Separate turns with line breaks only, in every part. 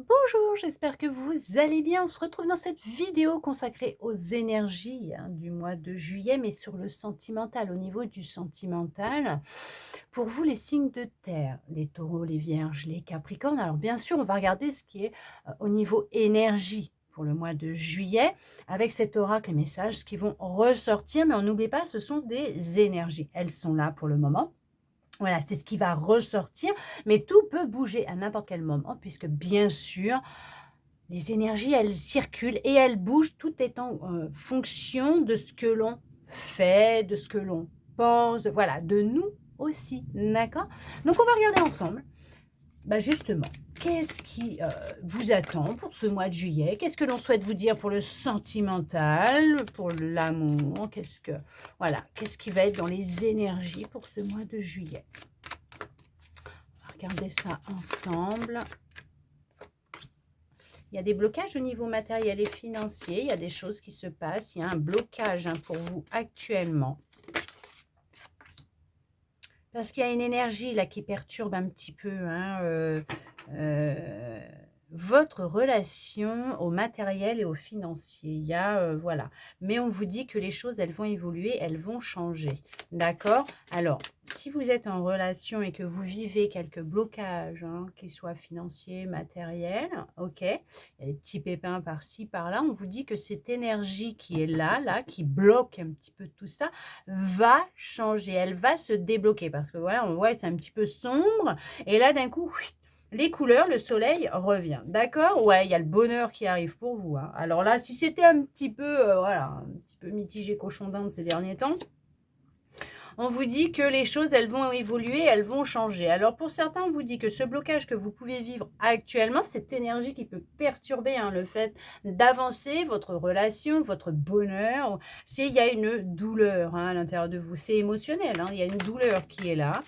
Bonjour, j'espère que vous allez bien. On se retrouve dans cette vidéo consacrée aux énergies du mois de juillet, mais sur le sentimental, au niveau du sentimental. Pour vous, les signes de terre, les taureaux, les vierges, les capricornes. Alors bien sûr, on va regarder ce qui est au niveau énergie pour le mois de juillet, avec cet oracle et messages qui vont ressortir, mais on n'oublie pas, ce sont des énergies. Elles sont là pour le moment. Voilà, c'est ce qui va ressortir, mais tout peut bouger à n'importe quel moment puisque bien sûr, les énergies, elles circulent et elles bougent, tout est en, fonction de ce que l'on fait, de ce que l'on pense, voilà, de nous aussi, d'accord? Donc on va regarder ensemble, bah, justement, qu'est-ce qui, vous attend pour ce mois de juillet? Qu'est-ce que l'on souhaite vous dire pour le sentimental, pour l'amour? Qu'est-ce qui va être dans les énergies pour ce mois de juillet? On va regarder ça ensemble. Il y a des blocages au niveau matériel et financier, il y a des choses qui se passent, il y a un blocage pour vous actuellement. Parce qu'il y a une énergie là qui perturbe un petit peu votre relation au matériel et au financier. Il y a, voilà. Mais on vous dit que les choses, elles vont évoluer, elles vont changer. D'accord? Alors, si vous êtes en relation et que vous vivez quelques blocages, qu'ils soient financiers, matériels, ok? Il y a des petits pépins par-ci, par-là. On vous dit que cette énergie qui est là, qui bloque un petit peu tout ça, va changer. Elle va se débloquer parce que voilà, on voit que c'est un petit peu sombre. Et là, d'un coup, les couleurs, le soleil revient. D'accord? Ouais, il y a le bonheur qui arrive pour vous. Alors là, si c'était un petit peu, voilà, un petit peu mitigé cochon d'Inde ces derniers temps, on vous dit que les choses, elles vont évoluer, elles vont changer. Alors pour certains, on vous dit que ce blocage que vous pouvez vivre actuellement, cette énergie qui peut perturber le fait d'avancer, votre relation, votre bonheur, c'est il y a une douleur à l'intérieur de vous. C'est émotionnel, il y a une douleur qui est là.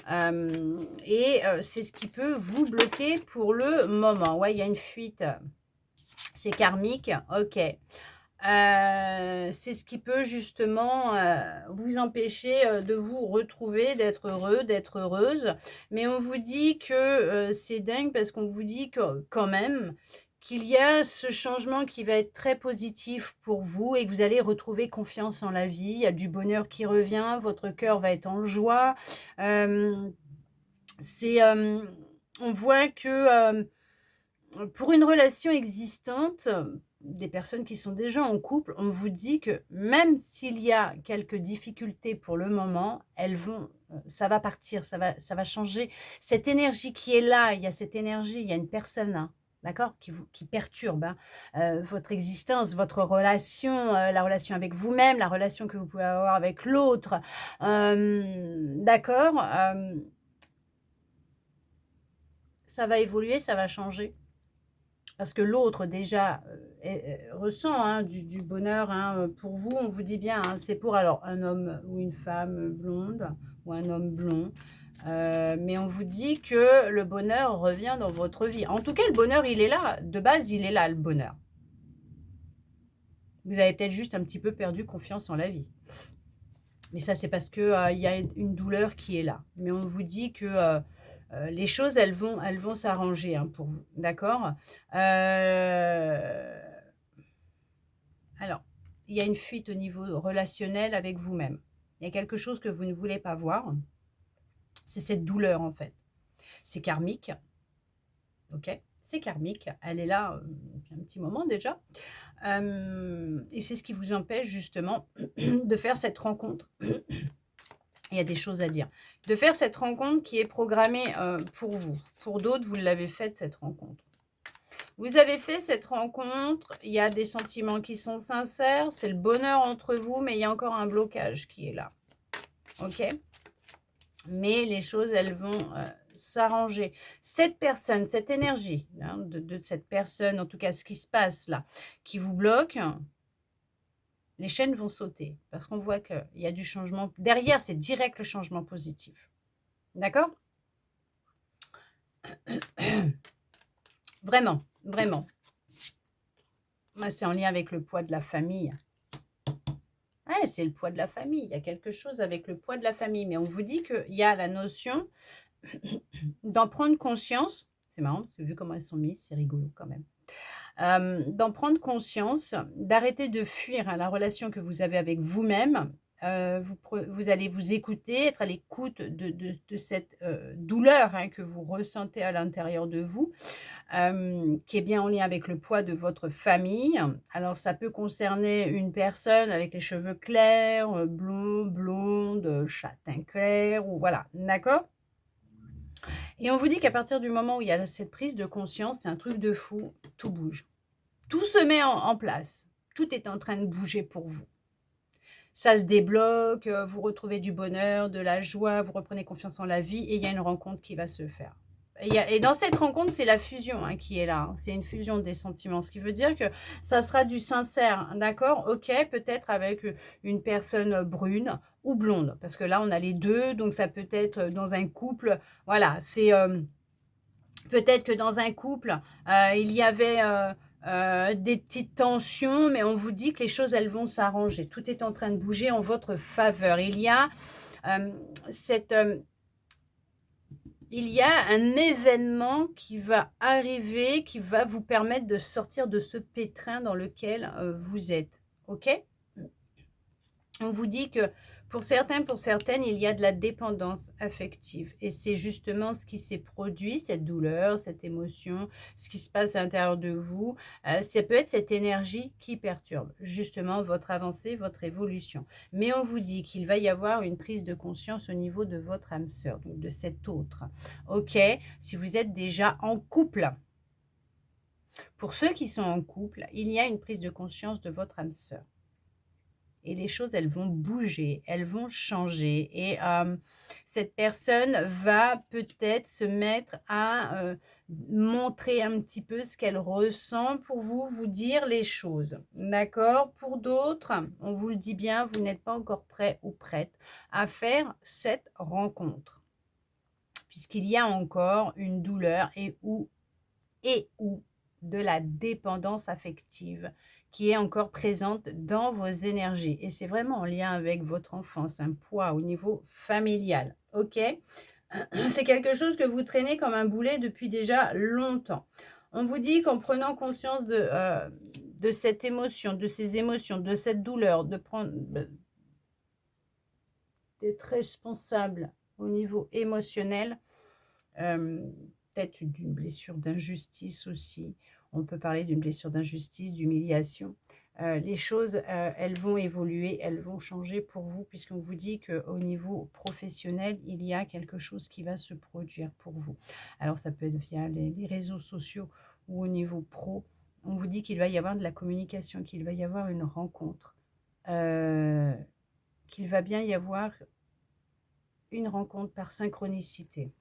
C'est ce qui peut vous bloquer pour le moment. Ouais, il y a une fuite. C'est karmique, ok. C'est ce qui peut justement vous empêcher de vous retrouver, d'être heureux, d'être heureuse. Mais on vous dit que c'est dingue parce qu'on vous dit que, quand même qu'il y a ce changement qui va être très positif pour vous et que vous allez retrouver confiance en la vie. Il y a du bonheur qui revient, votre cœur va être en joie. Euh, on voit que pour une relation existante, des personnes qui sont déjà en couple, on vous dit que même s'il y a quelques difficultés pour le moment, ça va partir, ça va changer. Cette énergie qui est là, il y a cette énergie, il y a une personne, d'accord, qui perturbe votre existence, votre relation, la relation avec vous-même, la relation que vous pouvez avoir avec l'autre. D'accord, ça va évoluer, ça va changer. Parce que l'autre déjà ressent du bonheur pour vous, on vous dit bien, c'est pour alors un homme ou une femme blonde ou un homme blond. Mais on vous dit que le bonheur revient dans votre vie. En tout cas, le bonheur, il est là. De base, il est là, le bonheur. Vous avez peut-être juste un petit peu perdu confiance en la vie. Mais ça, c'est parce qu'il y a une douleur qui est là. Mais on vous dit que les choses, elles vont s'arranger pour vous. D'accord. Alors, il y a une fuite au niveau relationnel avec vous-même. Il y a quelque chose que vous ne voulez pas voir. C'est cette douleur, en fait. C'est karmique. Ok? C'est karmique. Elle est là depuis un petit moment déjà. Et c'est ce qui vous empêche justement de faire cette rencontre. Il y a des choses à dire. De faire cette rencontre qui est programmée pour vous. Pour d'autres, vous l'avez faite, cette rencontre. Vous avez fait cette rencontre, il y a des sentiments qui sont sincères, c'est le bonheur entre vous, mais il y a encore un blocage qui est là. Ok? Mais les choses, elles vont s'arranger. Cette personne, cette énergie de cette personne, en tout cas ce qui se passe là, qui vous bloque, les chaînes vont sauter. Parce qu'on voit qu'il y a du changement. Derrière, c'est direct le changement positif. D'accord? Vraiment, vraiment. C'est en lien avec le poids de la famille. Ouais, c'est le poids de la famille. Il y a quelque chose avec le poids de la famille. Mais on vous dit qu'il y a la notion d'en prendre conscience. C'est marrant parce que vu comment elles sont mises, c'est rigolo quand même. D'en prendre conscience, d'arrêter de fuir, hein, la relation que vous avez avec vous-même. Vous allez vous écouter, être à l'écoute de cette, douleur, hein, que vous ressentez à l'intérieur de vous, qui est bien en lien avec le poids de votre famille. Alors ça peut concerner une personne avec les cheveux clairs, blonds, blondes, châtain clair ou voilà, d'accord? Et on vous dit qu'à partir du moment où il y a cette prise de conscience, c'est un truc de fou, tout bouge. Tout se met en place. Tout est en train de bouger pour vous. Ça se débloque, vous retrouvez du bonheur, de la joie, vous reprenez confiance en la vie et il y a une rencontre qui va se faire. Et dans cette rencontre, c'est la fusion, hein, qui est là, hein. C'est une fusion des sentiments, ce qui veut dire que ça sera du sincère, d'accord? OK, peut-être avec, une personne, brune ou blonde, parce que là, on a les 2, donc ça peut être, dans un couple, voilà, c'est, peut-être que dans un couple, il y avait, des petites tensions, mais on vous dit que les choses, elles vont s'arranger. Tout est en train de bouger en votre faveur. Hem, cette, hem, il y a un événement qui va arriver, qui va vous permettre de sortir de ce pétrin dans lequel, vous êtes. OK? On vous dit que pour certains, pour certaines, il y a de la dépendance affective et c'est justement ce qui s'est produit, cette douleur, cette émotion, ce qui se passe à l'intérieur de vous. Ça peut être cette énergie qui perturbe justement votre avancée, votre évolution. Mais on vous dit qu'il va y avoir une prise de conscience au niveau de votre âme sœur, donc de cet autre. OK? Si vous êtes déjà en couple. Pour ceux qui sont en couple, il y a une prise de conscience de votre âme sœur. Et les choses, elles vont bouger, elles vont changer et cette personne va peut-être se mettre à, montrer un petit peu ce qu'elle ressent pour vous, vous dire les choses, d'accord? Pour d'autres, on vous le dit bien, vous n'êtes pas encore prêt ou prête à faire cette rencontre, puisqu'il y a encore une douleur et ou de la dépendance affective qui est encore présente dans vos énergies et c'est vraiment en lien avec votre enfance, un poids au niveau familial, OK? C'est quelque chose que vous traînez comme un boulet depuis déjà longtemps. On vous dit qu'en prenant conscience de cette émotion, de ces émotions, de cette douleur, d'être responsable au niveau émotionnel, peut-être d'une blessure d'injustice aussi. On peut parler d'une blessure d'injustice, d'humiliation. Les choses, elles vont évoluer, elles vont changer pour vous puisqu'on vous dit qu'au niveau professionnel, il y a quelque chose qui va se produire pour vous. Alors ça peut être via les réseaux sociaux ou au niveau pro. On vous dit qu'il va y avoir de la communication, qu'il va y avoir une rencontre, heu, qu'il va bien y avoir une rencontre par synchronicité.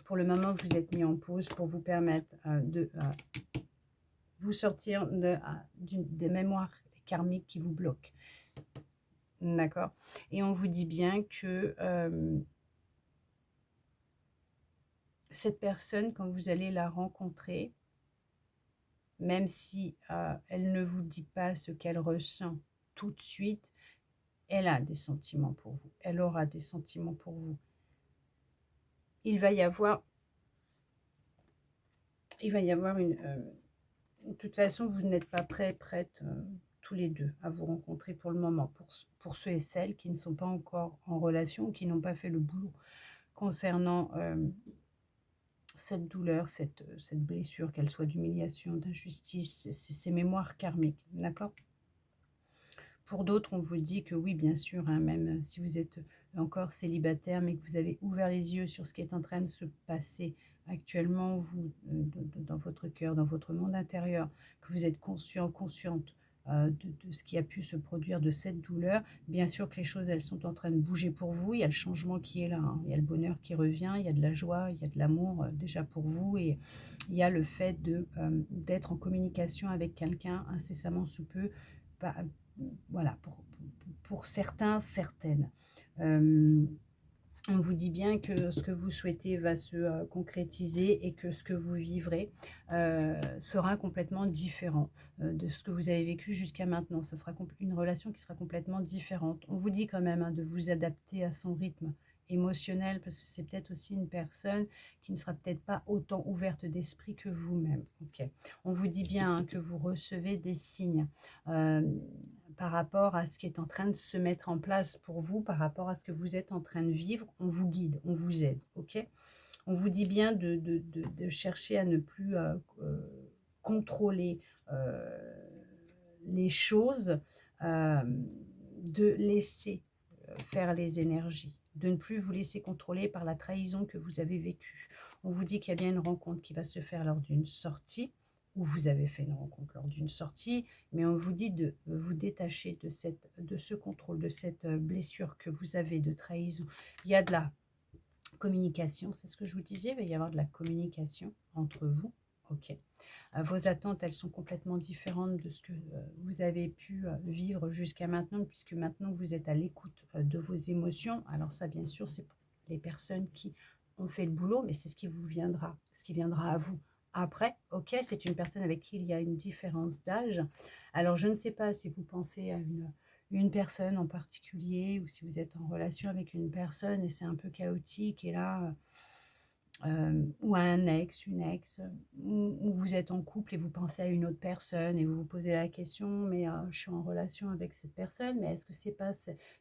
Pour le moment, vous êtes mis en pause pour vous permettre, de, vous sortir des mémoires karmiques qui vous bloquent. D'accord? Et on vous dit bien que, cette personne, quand vous allez la rencontrer, même si, elle ne vous dit pas ce qu'elle ressent tout de suite, elle a des sentiments pour vous. Elle aura des sentiments pour vous. Il va y avoir une, de toute façon, vous n'êtes pas prêts, prêtes, tous les 2 à vous rencontrer pour le moment. Pour ceux et celles qui ne sont pas encore en relation, qui n'ont pas fait le boulot concernant, cette douleur, cette blessure, qu'elle soit d'humiliation, d'injustice, ces mémoires karmiques, d'accord? Pour d'autres, on vous dit que oui, bien sûr, hein, même si vous êtes encore célibataire, mais que vous avez ouvert les yeux sur ce qui est en train de se passer actuellement, vous, dans votre cœur, dans votre monde intérieur, que vous êtes conscient, consciente de ce qui a pu se produire, de cette douleur, bien sûr que les choses, elles sont en train de bouger pour vous. Il y a le changement qui est là, hein. Il y a le bonheur qui revient, il y a de la joie, il y a de l'amour déjà pour vous et il y a le fait d'être en communication avec quelqu'un incessamment sous peu, pas- voilà, pour certains, certaines. Euh, on vous dit bien que ce que vous souhaitez va se concrétiser et que ce que vous vivrez sera complètement différent de ce que vous avez vécu jusqu'à maintenant. Ça sera une relation qui sera complètement différente. On vous dit quand même, hein, de vous adapter à son rythme émotionnel, parce que c'est peut-être aussi une personne qui ne sera peut-être pas autant ouverte d'esprit que vous-même. OK. On vous dit bien, hein, que vous recevez des signes, par rapport à ce qui est en train de se mettre en place pour vous, par rapport à ce que vous êtes en train de vivre. On vous guide, on vous aide, OK? On vous dit bien de chercher à ne plus, contrôler, heu, les choses, de laisser, faire les énergies, de ne plus vous laisser contrôler par la trahison que vous avez vécue. On vous dit qu'il y a bien une rencontre qui va se faire lors d'une sortie, ou vous avez fait une rencontre lors d'une sortie, mais on vous dit de vous détacher de ce contrôle, de cette, blessure que vous avez de trahison. Il y a de la communication, c'est ce que je vous disais, il va y avoir de la communication entre vous, OK. Vos attentes, elles sont complètement différentes de ce que, vous avez pu, vivre jusqu'à maintenant, puisque maintenant vous êtes à l'écoute, de vos émotions. Alors ça, bien sûr, c'est pour les personnes qui ont fait le boulot, mais c'est ce qui viendra à vous après, OK. C'est une personne avec qui il y a une différence d'âge. Alors je ne sais pas si vous pensez à une personne en particulier, ou si vous êtes en relation avec une personne et c'est un peu chaotique et là, ou à un ex, une ex, ou vous êtes en couple et vous pensez à une autre personne et vous vous posez la question: «Mais, je suis en relation avec cette personne, mais est-ce que c'est pas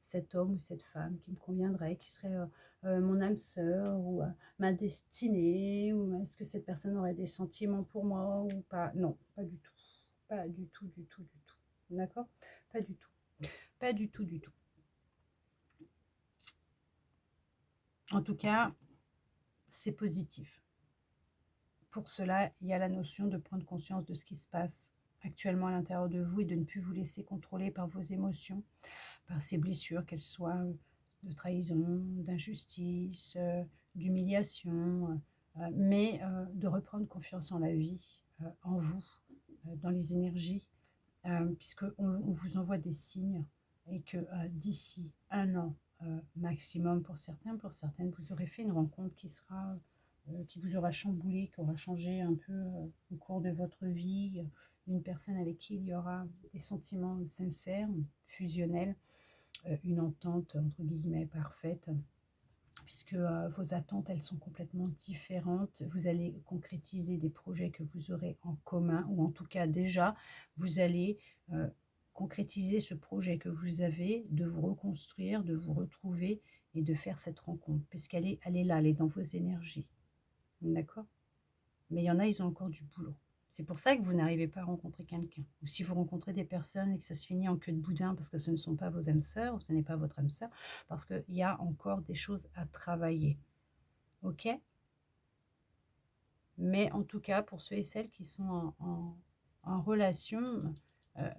cet homme ou cette femme qui me conviendrait, qui serait, mon âme sœur ou, ma destinée? Ou est-ce que cette personne aurait des sentiments pour moi ou pas?» Non, pas du tout. Pas du tout, du tout, du tout. D'accord? Pas du tout. Pas du tout, du tout. En tout cas, c'est positif. Pour cela, il y a la notion de prendre conscience de ce qui se passe actuellement à l'intérieur de vous et de ne plus vous laisser contrôler par vos émotions, par ces blessures, qu'elles soient de trahison, d'injustice, d'humiliation, mais de reprendre confiance en la vie, en vous, dans les énergies, puisqu'on on vous envoie des signes et que d'ici un an maximum pour certains, pour certaines, vous aurez fait une rencontre qui vous aura chamboulé, qui aura changé un peu au cours de votre vie, une personne avec qui il y aura des sentiments sincères, fusionnels, une entente entre guillemets parfaite, puisque vos attentes, elles sont complètement différentes. Vous allez concrétiser des projets que vous aurez en commun, ou en tout cas déjà, vous allez euh, concrétiser ce projet que vous avez de vous reconstruire, de vous retrouver et de faire cette rencontre, puisqu'elle est là, elle est dans vos énergies. D'accord? Mais il y en a, ils ont encore du boulot. C'est pour ça que vous n'arrivez pas à rencontrer quelqu'un. Ou si vous rencontrez des personnes et que ça se finit en queue de boudin parce que ce ne sont pas vos âmes sœurs, ou ce n'est pas votre âme sœur, parce qu'il y a encore des choses à travailler. OK? Mais en tout cas, pour ceux et celles qui sont en relation, euh,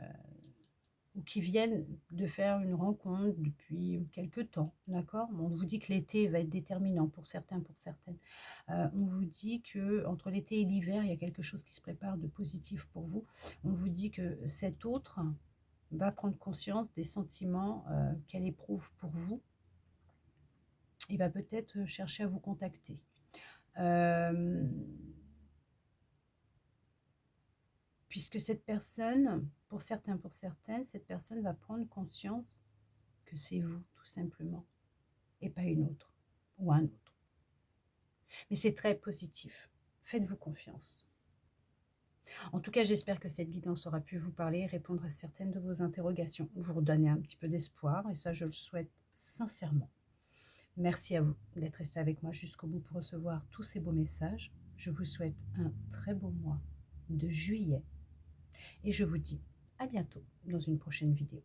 ou qui viennent de faire une rencontre depuis quelque temps, d'accord? On vous dit que l'été va être déterminant pour certains, pour certaines. On vous dit que entre l'été et l'hiver, il y a quelque chose qui se prépare de positif pour vous. On vous dit que cet autre va prendre conscience des sentiments, qu'elle éprouve pour vous et va peut-être chercher à vous contacter. Hem Puisque cette personne, pour certains, pour certaines, cette personne va prendre conscience que c'est vous, tout simplement, et pas une autre ou un autre. Mais c'est très positif. Faites-vous confiance. En tout cas, j'espère que cette guidance aura pu vous parler et répondre à certaines de vos interrogations, vous redonner un petit peu d'espoir, et ça, je le souhaite sincèrement. Merci à vous d'être resté avec moi jusqu'au bout pour recevoir tous ces beaux messages. Je vous souhaite un très beau mois de juillet et je vous dis à bientôt dans une prochaine vidéo.